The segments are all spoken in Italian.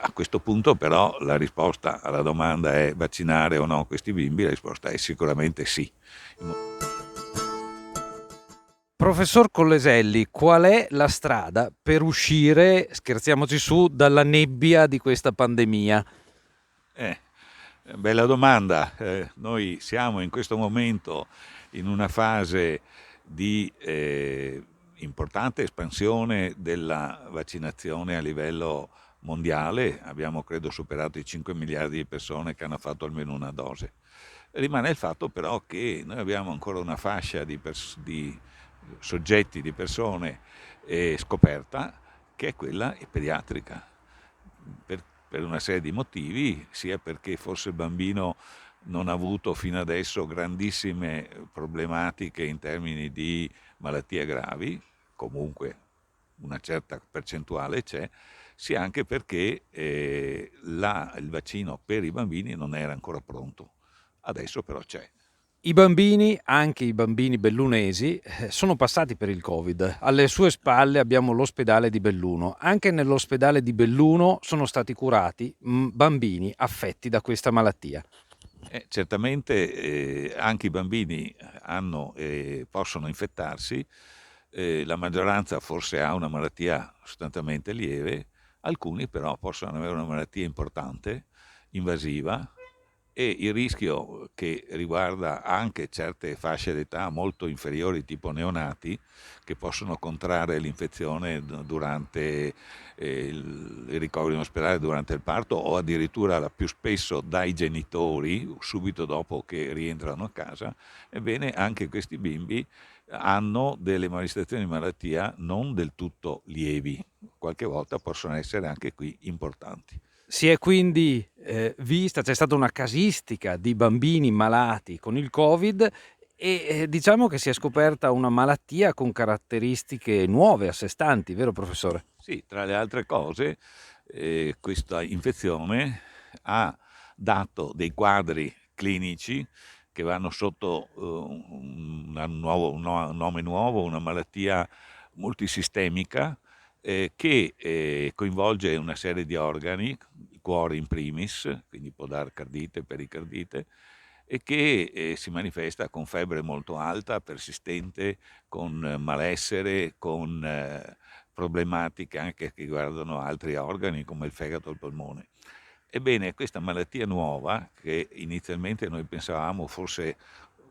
A questo punto però la risposta alla domanda è vaccinare o no questi bimbi, la risposta è sicuramente sì. Professor Colleselli, qual è la strada per uscire, scherziamoci su, dalla nebbia di questa pandemia? Eh, bella domanda. Noi siamo in questo momento in una fase di importante espansione della vaccinazione a livello mondiale. Abbiamo credo superato i 5 miliardi di persone che hanno fatto almeno una dose. Rimane il fatto però che noi abbiamo ancora una fascia di soggetti, di persone scoperta, che è quella pediatrica, per una serie di motivi, sia perché forse il bambino non ha avuto fino adesso grandissime problematiche in termini di malattie gravi, comunque una certa percentuale c'è, sia anche perché il vaccino per i bambini non era ancora pronto. Adesso però c'è. I bambini, anche i bambini bellunesi, sono passati per il Covid. Alle sue spalle abbiamo l'ospedale di Belluno. Anche nell'ospedale di Belluno sono stati curati bambini affetti da questa malattia. Certamente anche i bambini possono infettarsi, la maggioranza forse ha una malattia sostanzialmente lieve, alcuni però possono avere una malattia importante, invasiva, e il rischio che riguarda anche certe fasce d'età molto inferiori, tipo neonati, che possono contrarre l'infezione durante il ricovero in ospedale, durante il parto, o addirittura più spesso dai genitori subito dopo che rientrano a casa. Ebbene, anche questi bimbi hanno delle manifestazioni di malattia non del tutto lievi, qualche volta possono essere anche qui importanti. Si è quindi vista, c'è stata una casistica di bambini malati con il Covid e diciamo che si è scoperta una malattia con caratteristiche nuove, a sé stanti, vero professore? Sì, tra le altre cose, questa infezione ha dato dei quadri clinici che vanno sotto un nome nuovo, una malattia multisistemica che coinvolge una serie di organi, il cuore in primis, quindi può dare cardite, pericardite, e che si manifesta con febbre molto alta, persistente, con malessere, con problematiche anche che riguardano altri organi come il fegato e il polmone. Ebbene, questa malattia nuova, che inizialmente noi pensavamo fosse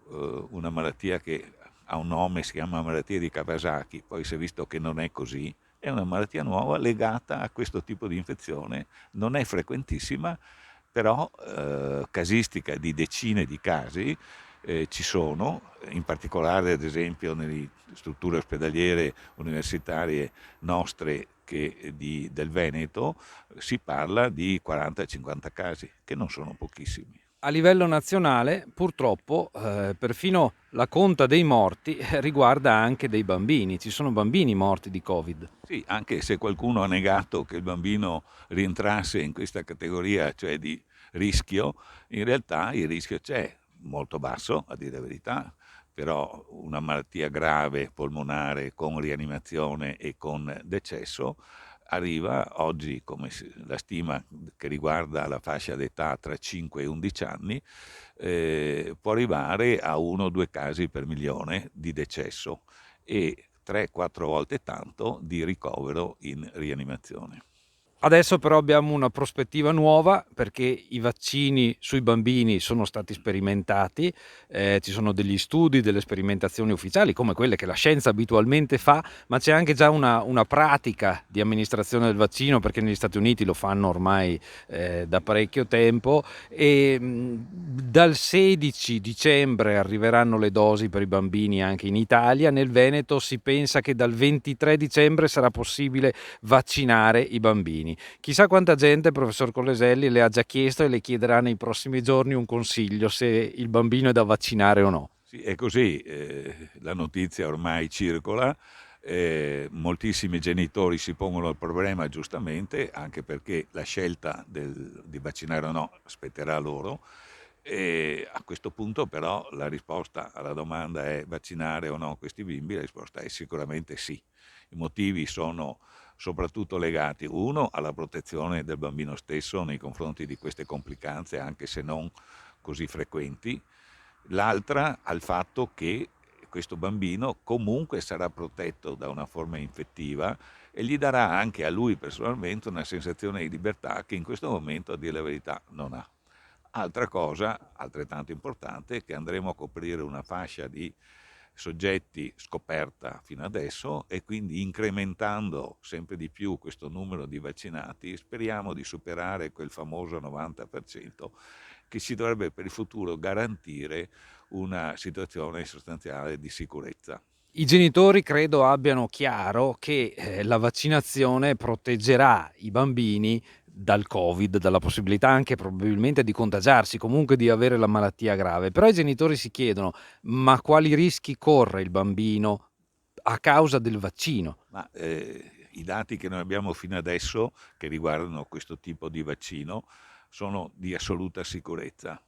una malattia che ha un nome, si chiama malattia di Kawasaki, poi si è visto che non è così, è una malattia nuova legata a questo tipo di infezione, non è frequentissima, però casistica di decine di casi ci sono, in particolare ad esempio nelle strutture ospedaliere universitarie nostre del Veneto si parla di 40-50 casi, che non sono pochissimi. A livello nazionale, purtroppo, perfino la conta dei morti riguarda anche dei bambini. Ci sono bambini morti di Covid. Sì, anche se qualcuno ha negato che il bambino rientrasse in questa categoria, cioè di rischio, in realtà il rischio c'è, molto basso a dire la verità, però una malattia grave polmonare con rianimazione e con decesso arriva oggi, la stima che riguarda la fascia d'età tra 5 e 11 anni, può arrivare a 1 o 2 casi per milione di decesso e 3-4 volte tanto di ricovero in rianimazione. Adesso però abbiamo una prospettiva nuova perché i vaccini sui bambini sono stati sperimentati, ci sono degli studi, delle sperimentazioni ufficiali come quelle che la scienza abitualmente fa, ma c'è anche già una pratica di amministrazione del vaccino perché negli Stati Uniti lo fanno ormai da parecchio tempo e dal 16 dicembre arriveranno le dosi per i bambini anche in Italia, nel Veneto si pensa che dal 23 dicembre sarà possibile vaccinare i bambini. Chissà quanta gente, professor Colleselli, le ha già chiesto e le chiederà nei prossimi giorni un consiglio se il bambino è da vaccinare o no. Sì, è così, la notizia ormai circola, moltissimi genitori si pongono il problema giustamente, anche perché la scelta di vaccinare o no spetterà a loro. E a questo punto però la risposta alla domanda è vaccinare o no questi bimbi, la risposta è sicuramente sì. I motivi sono soprattutto legati, uno, alla protezione del bambino stesso nei confronti di queste complicanze, anche se non così frequenti, l'altra al fatto che questo bambino comunque sarà protetto da una forma infettiva e gli darà anche a lui personalmente una sensazione di libertà che in questo momento, a dire la verità, non ha. Altra cosa, altrettanto importante, è che andremo a coprire una fascia di soggetti scoperta fino adesso e quindi incrementando sempre di più questo numero di vaccinati, speriamo di superare quel famoso 90% che ci dovrebbe per il futuro garantire una situazione sostanziale di sicurezza. I genitori credo abbiano chiaro che la vaccinazione proteggerà i bambini dal Covid, dalla possibilità anche probabilmente di contagiarsi, comunque di avere la malattia grave. Però i genitori si chiedono: ma quali rischi corre il bambino a causa del vaccino? Ma i dati che noi abbiamo fino adesso che riguardano questo tipo di vaccino sono di assoluta sicurezza.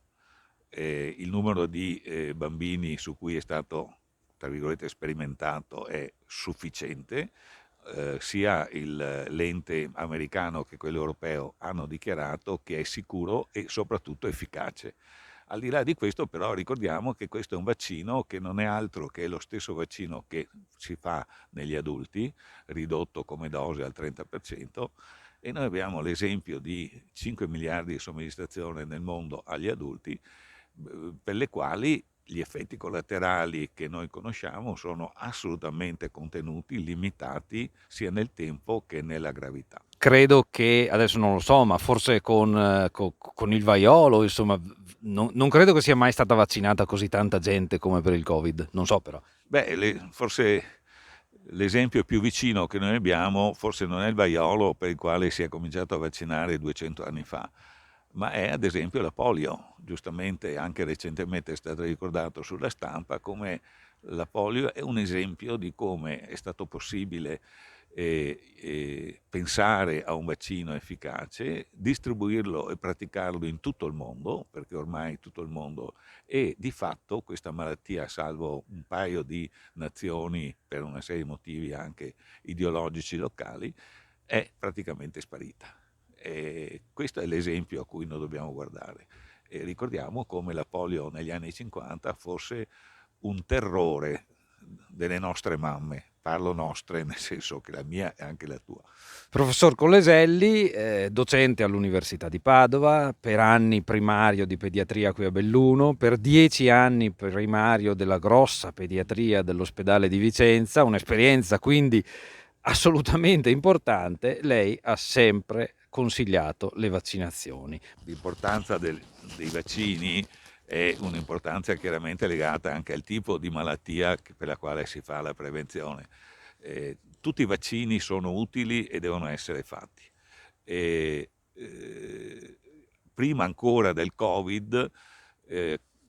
Il numero di bambini su cui è stato, tra virgolette, sperimentato è sufficiente. Sia l'ente americano che quello europeo hanno dichiarato che è sicuro e soprattutto efficace. Al di là di questo però ricordiamo che questo è un vaccino che non è altro che lo stesso vaccino che si fa negli adulti, ridotto come dose al 30%, e noi abbiamo l'esempio di 5 miliardi di somministrazione nel mondo agli adulti, per le quali gli effetti collaterali che noi conosciamo sono assolutamente contenuti, limitati sia nel tempo che nella gravità. Credo che, adesso non lo so, ma forse con il vaiolo, insomma, non credo che sia mai stata vaccinata così tanta gente come per il Covid, non so però. Beh, forse l'esempio più vicino che noi abbiamo forse non è il vaiolo per il quale si è cominciato a vaccinare 200 anni fa, ma è ad esempio la polio. Giustamente anche recentemente è stato ricordato sulla stampa come la polio è un esempio di come è stato possibile pensare a un vaccino efficace, distribuirlo e praticarlo in tutto il mondo, perché ormai tutto il mondo è di fatto questa malattia, salvo un paio di nazioni per una serie di motivi anche ideologici locali, è praticamente sparita. E questo è l'esempio a cui noi dobbiamo guardare. E ricordiamo come la polio negli anni 50 fosse un terrore delle nostre mamme. Parlo nostre nel senso che la mia è anche la tua. Professor Colleselli, docente all'Università di Padova, per anni primario di pediatria qui a Belluno, per 10 anni primario della grossa pediatria dell'ospedale di Vicenza, un'esperienza quindi assolutamente importante. Lei ha sempre consigliato le vaccinazioni. L'importanza dei vaccini è un'importanza chiaramente legata anche al tipo di malattia per la quale si fa la prevenzione. Tutti i vaccini sono utili e devono essere fatti. E, prima ancora del Covid,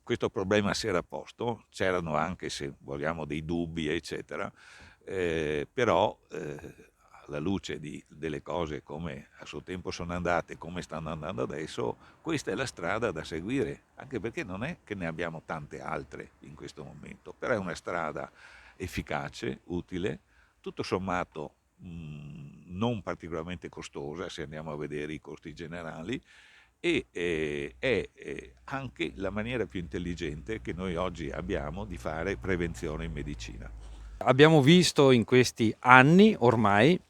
questo problema si era posto, c'erano anche, se vogliamo, dei dubbi, eccetera, però alla luce delle cose come a suo tempo sono andate, come stanno andando adesso, questa è la strada da seguire, anche perché non è che ne abbiamo tante altre in questo momento, però è una strada efficace, utile, tutto sommato non particolarmente costosa se andiamo a vedere i costi generali e è anche la maniera più intelligente che noi oggi abbiamo di fare prevenzione in medicina. Abbiamo visto in questi anni ormai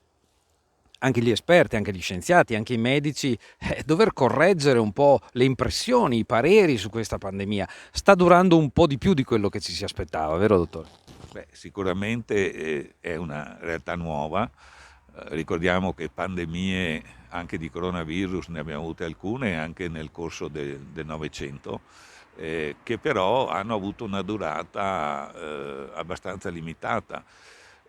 anche gli esperti, anche gli scienziati, anche i medici, dover correggere un po' le impressioni, i pareri su questa pandemia. Sta durando un po' di più di quello che ci si aspettava, vero dottore? Beh, sicuramente è una realtà nuova. Ricordiamo che pandemie anche di coronavirus ne abbiamo avute alcune anche nel corso del Novecento, che però hanno avuto una durata abbastanza limitata.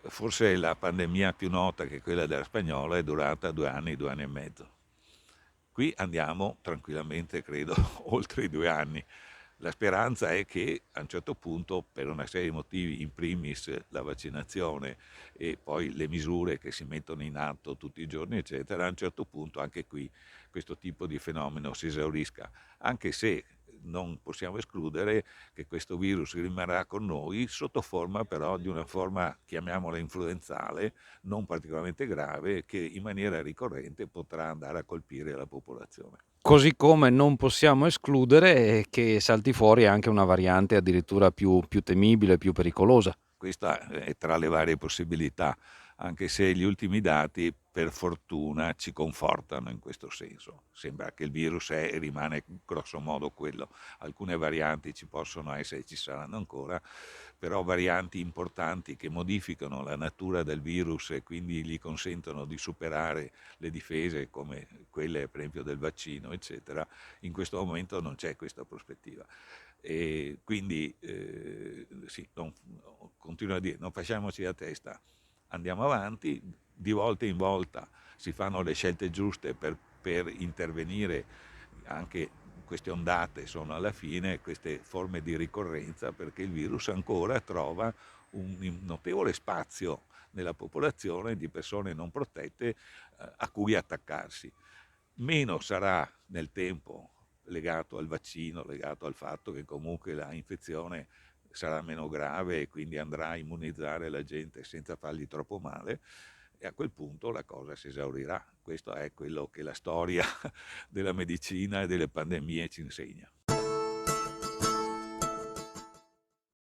Forse la pandemia più nota, che è quella della spagnola, è durata 2 anni e mezzo. Qui andiamo tranquillamente, credo, oltre i 2 anni. La speranza è che a un certo punto, per una serie di motivi, in primis la vaccinazione e poi le misure che si mettono in atto tutti i giorni, eccetera, a un certo punto anche qui questo tipo di fenomeno si esaurisca, anche se non possiamo escludere che questo virus rimarrà con noi sotto forma però di una forma, chiamiamola influenzale, non particolarmente grave, che in maniera ricorrente potrà andare a colpire la popolazione. Così come non possiamo escludere che salti fuori anche una variante addirittura più temibile, più pericolosa. Questa è tra le varie possibilità, anche se gli ultimi dati per fortuna ci confortano in questo senso. Sembra che il virus è e rimane grosso modo quello. Alcune varianti ci possono essere, ci saranno ancora, però varianti importanti che modificano la natura del virus e quindi gli consentono di superare le difese come quelle per esempio del vaccino, eccetera, in questo momento non c'è questa prospettiva. E quindi sì, continuo a dire, non facciamoci la testa, andiamo avanti, di volta in volta si fanno le scelte giuste per intervenire, anche queste ondate sono alla fine queste forme di ricorrenza, perché il virus ancora trova un notevole spazio nella popolazione di persone non protette a cui attaccarsi. Meno sarà nel tempo legato al vaccino, legato al fatto che comunque la infezione sarà meno grave e quindi andrà a immunizzare la gente senza fargli troppo male, e a quel punto la cosa si esaurirà. Questo è quello che la storia della medicina e delle pandemie ci insegna.